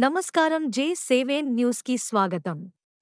నమస్కారం. J7 news కి స్వాగతం.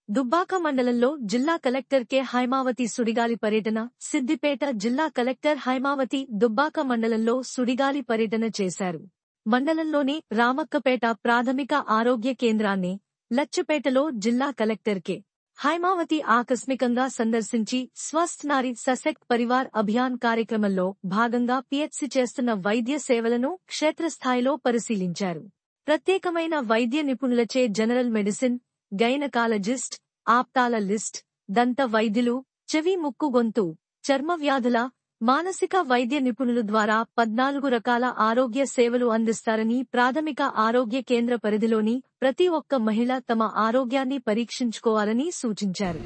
దుబ్బాక మండలంలో జిల్లా కలెక్టర్ కె హైమావతి సుడిగాలి పర్యటన. సిద్దిపేట జిల్లా కలెక్టర్ హైమావతి దుబ్బాక మండలంలో సుడిగాలి పర్యటన చేశారు. మండలంలోని రామక్కపేట ప్రాథమిక ఆరోగ్య కేంద్రాన్ని, లచ్చపేటలో జిల్లా కలెక్టర్ కె హైమావతి ఆకస్మికంగా సందర్శించి స్వస్థ్ నారీ సశక్త్ పరివార్ అభియాన్ కార్యక్రమంలో భాగంగా పిహెచ్సి చేస్తున్న వైద్య సేవలను క్షేత్రస్థాయిలో పరిశీలించారు. ప్రత్యేకమైన వైద్య నిపుణులచే జనరల్ మెడిసిన్, గైనకాలజిస్ట్, ఆప్థాలజిస్ట్, దంత వైద్యులు, చెవి ముక్కు గొంతు, చర్మ వ్యాధుల, మానసిక వైద్య నిపుణులు ద్వారా 14 రకాల ఆరోగ్య సేవలు అందిస్తారని ప్రాథమిక ఆరోగ్య కేంద్ర పరిధిలోని ప్రతి ఒక్క మహిళ తమ ఆరోగ్యాన్ని పరీక్షించుకోవాలని సూచించారు.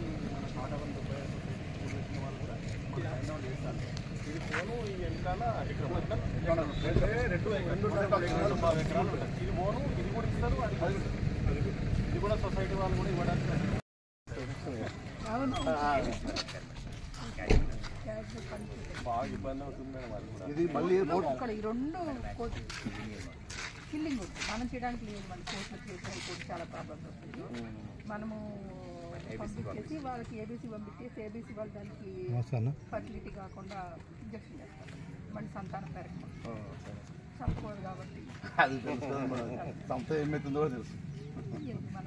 కిల్లింగ్ మనం చేయడానికి లేదు, మన కోర్టులు చేసి చాలా ప్రాబ్లమ్స్ వస్తుంది. మనము పంపించేసి వాళ్ళకి ఏబీసీ పంపించేసి ఏబీసీ వాళ్ళు దానికి ఫర్టిలిటీ కాకుండా ఇంజక్షన్ చేస్తారు. మళ్ళీ సంతానం పెరగడం చంపకూడదు కాబట్టి ఏమవుతుందో తెలుసు. మన